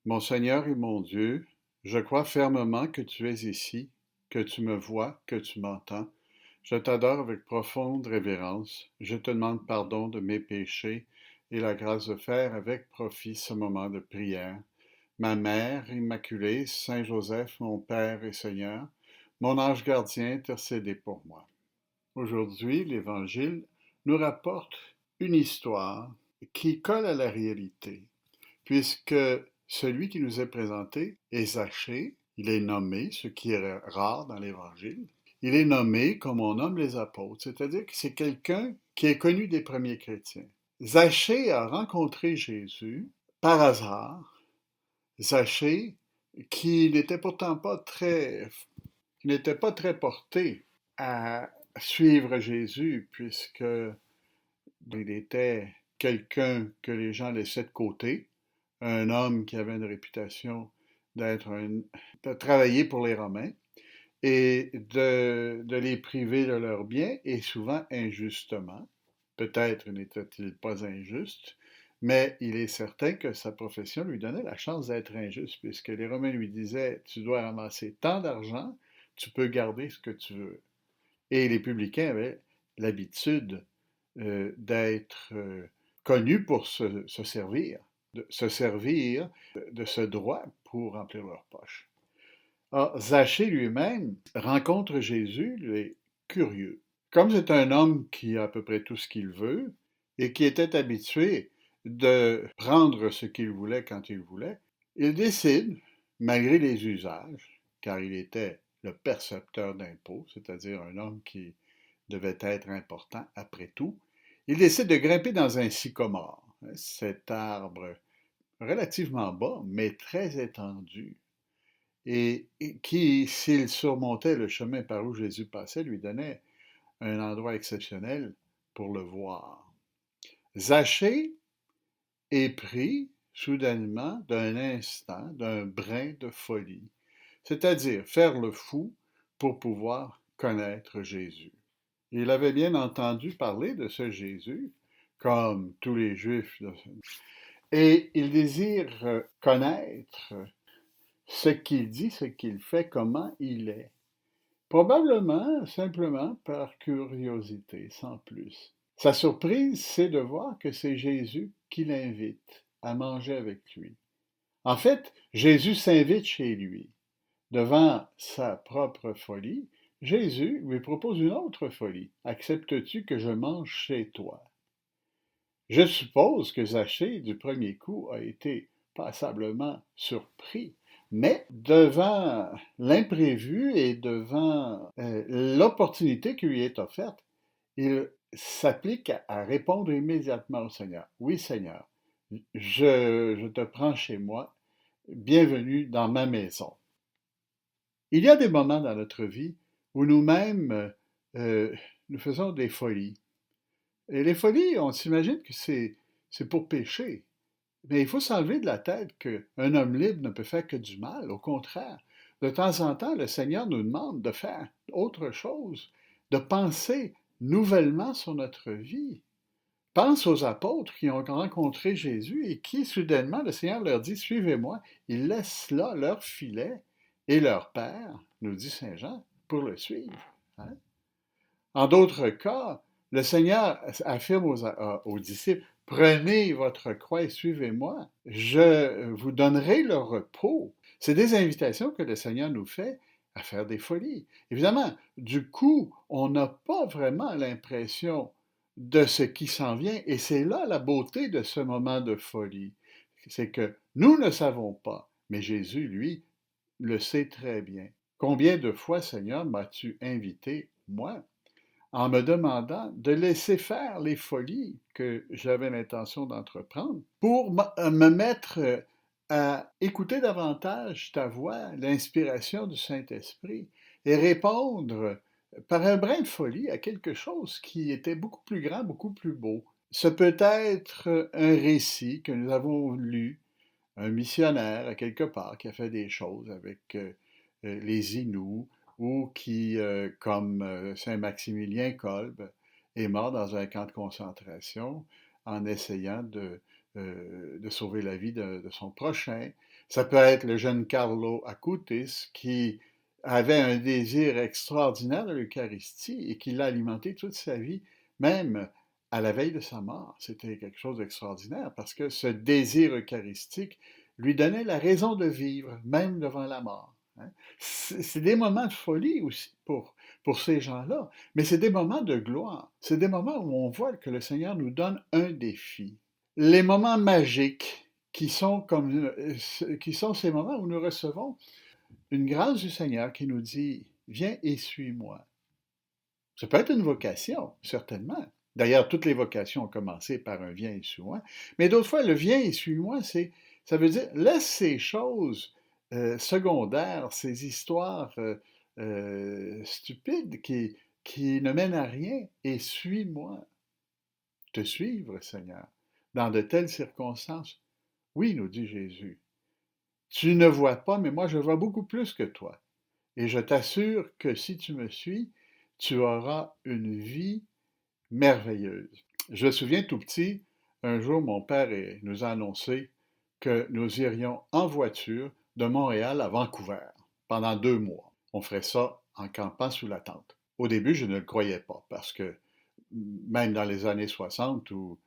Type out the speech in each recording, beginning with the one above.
Mon Seigneur et mon Dieu, je crois fermement que tu es ici, que tu me vois, que tu m'entends. Je t'adore avec profonde révérence. Je te demande pardon de mes péchés et la grâce de faire avec profit ce moment de prière. Ma mère immaculée, Saint Joseph, mon Père et Seigneur, mon ange gardien, intercédez pour moi. Aujourd'hui, l'Évangile nous rapporte une histoire qui colle à la réalité, puisque celui qui nous est présenté est Zachée, il est nommé, ce qui est rare dans l'Évangile, il est nommé comme on nomme les apôtres, c'est-à-dire que c'est quelqu'un qui est connu des premiers chrétiens. Zachée a rencontré Jésus par hasard. Zachée, qui n'était pourtant pas très, qui n'était pas très porté à suivre Jésus, puisque il était quelqu'un que les gens laissaient de côté, un homme qui avait une réputation de travailler pour les Romains et de les priver de leurs biens, et souvent injustement. Peut-être n'était-il pas injuste, mais il est certain que sa profession lui donnait la chance d'être injuste, puisque les Romains lui disaient, tu dois ramasser tant d'argent, tu peux garder ce que tu veux. Et les publicains avaient l'habitude d'être connus pour se servir, de se servir de ce droit pour remplir leur poche. Or, Zachée lui-même rencontre Jésus, il est curieux. Comme c'est un homme qui a à peu près tout ce qu'il veut et qui était habitué de prendre ce qu'il voulait quand il voulait, il décide, malgré les usages, car il était le percepteur d'impôts, c'est-à-dire un homme qui devait être important après tout, il décide de grimper dans un sycomore, cet arbre relativement bas, mais très étendu, et qui, s'il surmontait le chemin par où Jésus passait, lui donnait un endroit exceptionnel pour le voir. Zachée est pris soudainement d'un instant, d'un brin de folie, c'est-à-dire faire le fou pour pouvoir connaître Jésus. Il avait bien entendu parler de ce Jésus, comme tous les Juifs, et il désire connaître ce qu'il dit, ce qu'il fait, comment il est. Probablement simplement par curiosité, sans plus. Sa surprise, c'est de voir que c'est Jésus qui l'invite à manger avec lui. En fait, Jésus s'invite chez lui. Devant sa propre folie, Jésus lui propose une autre folie. Acceptes-tu que je mange chez toi? Je suppose que Zachée, du premier coup, a été passablement surpris, mais devant l'imprévu et devant l'opportunité qui lui est offerte, il s'applique à répondre immédiatement au Seigneur. Oui, Seigneur, je te prends chez moi, bienvenue dans ma maison. Il y a des moments dans notre vie où nous-mêmes, euh, nous faisons des folies. Et les folies, on s'imagine que c'est pour pécher. Mais il faut s'enlever de la tête qu'un homme libre ne peut faire que du mal. Au contraire, de temps en temps, le Seigneur nous demande de faire autre chose, de penser nouvellement sur notre vie. Pense aux apôtres qui ont rencontré Jésus et qui, soudainement, le Seigneur leur dit, suivez-moi. Ils laissent là leur filet et leur père, nous dit Saint Jean, pour le suivre. Hein? En d'autres cas, le Seigneur affirme aux disciples, prenez votre croix et suivez-moi. Je vous donnerai le repos. C'est des invitations que le Seigneur nous fait à faire des folies. Évidemment, du coup, on n'a pas vraiment l'impression de ce qui s'en vient, et c'est là la beauté de ce moment de folie. C'est que nous ne savons pas, mais Jésus, lui, le sait très bien. Combien de fois, Seigneur, m'as-tu invité, moi, en me demandant de laisser faire les folies que j'avais l'intention d'entreprendre pour me mettre à écouter davantage ta voix, l'inspiration du Saint-Esprit, et répondre par un brin de folie à quelque chose qui était beaucoup plus grand, beaucoup plus beau. Ce peut être un récit que nous avons lu, un missionnaire à quelque part qui a fait des choses avec les Inuits, ou qui, comme Saint Maximilien Kolbe, est mort dans un camp de concentration en essayant de sauver la vie de son prochain. Ça peut être le jeune Carlo Acutis qui avait un désir extraordinaire de l'Eucharistie et qui l'a alimenté toute sa vie, même à la veille de sa mort. C'était quelque chose d'extraordinaire parce que ce désir eucharistique lui donnait la raison de vivre, même devant la mort. Hein. C'est des moments de folie aussi pour ces gens-là, mais c'est des moments de gloire. C'est des moments où on voit que le Seigneur nous donne un défi. Les moments magiques qui sont ces moments où nous recevons une grâce du Seigneur qui nous dit, viens et suis-moi. Ça peut être une vocation, certainement. D'ailleurs, toutes les vocations ont commencé par un viens et suis-moi. Mais d'autres fois, le viens et suis-moi, ça veut dire laisse ces choses secondaires, ces histoires stupides qui ne mènent à rien et suis-moi. Te suivre, Seigneur, dans de telles circonstances. Oui, nous dit Jésus, tu ne vois pas, mais moi je vois beaucoup plus que toi. Et je t'assure que si tu me suis, tu auras une vie merveilleuse. Je me souviens tout petit, un jour mon père nous a annoncé que nous irions en voiture de Montréal à Vancouver pendant 2 mois. On ferait ça en campant sous la tente. Au début, je ne le croyais pas parce que même dans les années 60 où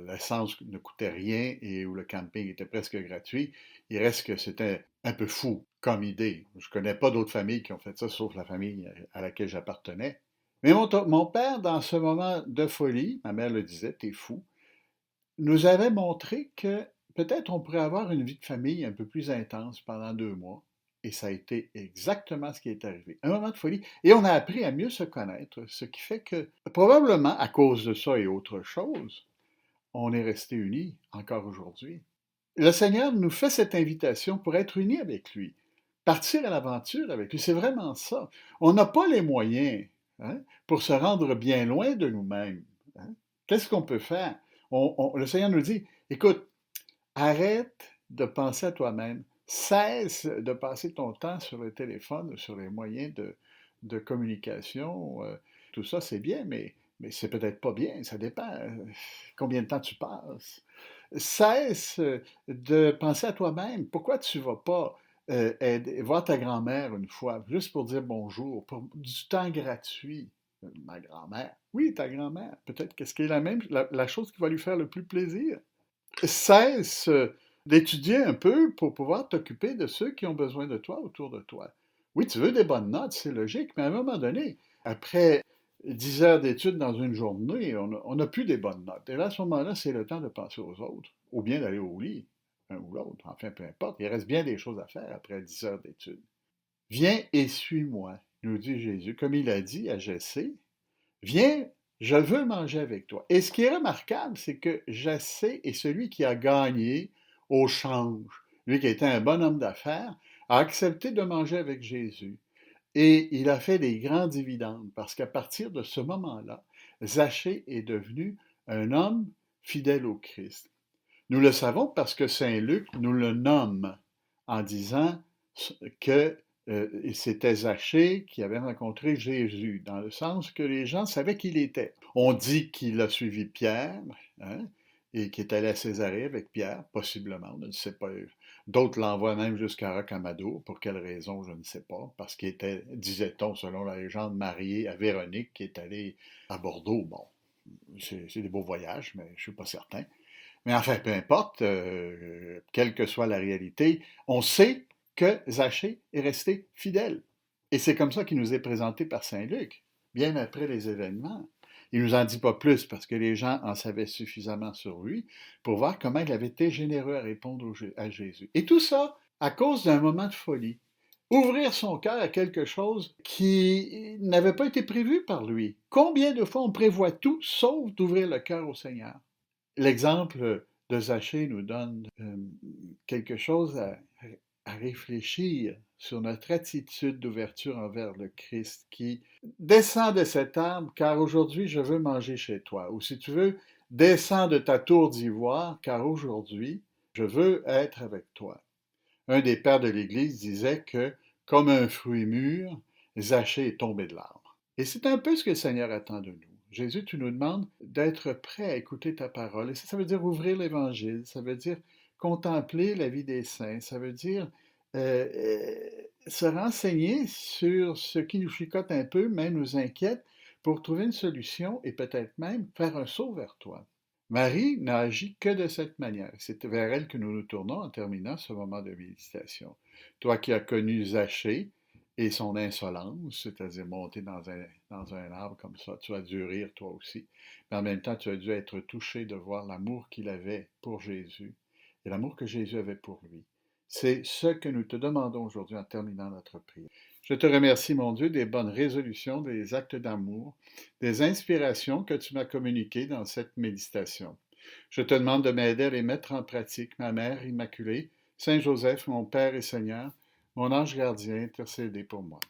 l'essence ne coûtait rien et où le camping était presque gratuit, il reste que c'était un peu fou comme idée. Je ne connais pas d'autres familles qui ont fait ça, sauf la famille à laquelle j'appartenais. Mais mon père, dans ce moment de folie, ma mère le disait, t'es fou, nous avait montré que peut-être on pourrait avoir une vie de famille un peu plus intense pendant 2 mois. Et ça a été exactement ce qui est arrivé. Un moment de folie. Et on a appris à mieux se connaître, ce qui fait que, probablement à cause de ça et autre chose, on est resté unis encore aujourd'hui. Le Seigneur nous fait cette invitation pour être unis avec lui, partir à l'aventure avec lui. C'est vraiment ça. On n'a pas les moyens hein, pour se rendre bien loin de nous-mêmes. Hein. Qu'est-ce qu'on peut faire? Le Seigneur nous dit, écoute, arrête de penser à toi-même. Cesse de passer ton temps sur le téléphone, sur les moyens de communication. Tout ça, c'est bien, mais c'est peut-être pas bien. Ça dépend combien de temps tu passes. Cesse de penser à toi-même. Pourquoi tu ne vas pas voir ta grand-mère une fois, juste pour dire bonjour, pour du temps gratuit? Ma grand-mère. Oui, ta grand-mère. Peut-être qu'est-ce qui est la chose qui va lui faire le plus plaisir. Cesse d'étudier un peu pour pouvoir t'occuper de ceux qui ont besoin de toi autour de toi. Oui, tu veux des bonnes notes, c'est logique, mais à un moment donné, après 10 heures d'études dans une journée, on n'a plus des bonnes notes. Et là, à ce moment-là, c'est le temps de penser aux autres, ou bien d'aller au lit, un ou l'autre, enfin, peu importe. Il reste bien des choses à faire après 10 heures d'études. Viens et suis-moi, nous dit Jésus, comme il a dit à Jessé, viens, je veux manger avec toi. Et ce qui est remarquable, c'est que Jessé est celui qui a gagné au change. Lui qui était un bon homme d'affaires, a accepté de manger avec Jésus. Et il a fait des grands dividendes parce qu'à partir de ce moment-là, Zachée est devenu un homme fidèle au Christ. Nous le savons parce que Saint Luc nous le nomme en disant que c'était Zachée qui avait rencontré Jésus, dans le sens que les gens savaient qui il était. On dit qu'il a suivi Pierre, hein, et qu'il est allé à Césarée avec Pierre, possiblement, on ne sait pas. D'autres l'envoient même jusqu'à Rocamadour, pour quelle raison, je ne sais pas, parce qu'il était, disait-on, selon la légende, marié à Véronique, qui est allée à Bordeaux. Bon, c'est des beaux voyages, mais je ne suis pas certain. Mais enfin, peu importe, quelle que soit la réalité, on sait que Zachée est resté fidèle. Et c'est comme ça qu'il nous est présenté par Saint Luc, bien après les événements. Il ne nous en dit pas plus parce que les gens en savaient suffisamment sur lui pour voir comment il avait été généreux à répondre à Jésus. Et tout ça à cause d'un moment de folie. Ouvrir son cœur à quelque chose qui n'avait pas été prévu par lui. Combien de fois on prévoit tout sauf d'ouvrir le cœur au Seigneur? L'exemple de Zachée nous donne quelque chose à réfléchir sur notre attitude d'ouverture envers le Christ qui descend de cet arbre car aujourd'hui je veux manger chez toi. Ou si tu veux, descends de ta tour d'ivoire car aujourd'hui je veux être avec toi. Un des pères de l'Église disait que, comme un fruit mûr, Zachée est tombé de l'arbre. Et c'est un peu ce que le Seigneur attend de nous. Jésus, tu nous demandes d'être prêt à écouter ta parole. Et ça veut dire ouvrir l'Évangile. Ça veut dire contempler la vie des saints. Ça veut dire se renseigner sur ce qui nous chicote un peu, même nous inquiète, pour trouver une solution et peut-être même faire un saut vers toi. Marie n'a agi que de cette manière. C'est vers elle que nous nous tournons en terminant ce moment de méditation. Toi qui as connu Zachée et son insolence, c'est-à-dire monter dans un arbre comme ça, tu as dû rire toi aussi. Mais en même temps, tu as dû être touché de voir l'amour qu'il avait pour Jésus et l'amour que Jésus avait pour lui. C'est ce que nous te demandons aujourd'hui en terminant notre prière. Je te remercie, mon Dieu, des bonnes résolutions, des actes d'amour, des inspirations que tu m'as communiquées dans cette méditation. Je te demande de m'aider à les mettre en pratique, ma Mère Immaculée, Saint Joseph, mon Père et Seigneur, mon ange gardien, intercédez pour moi.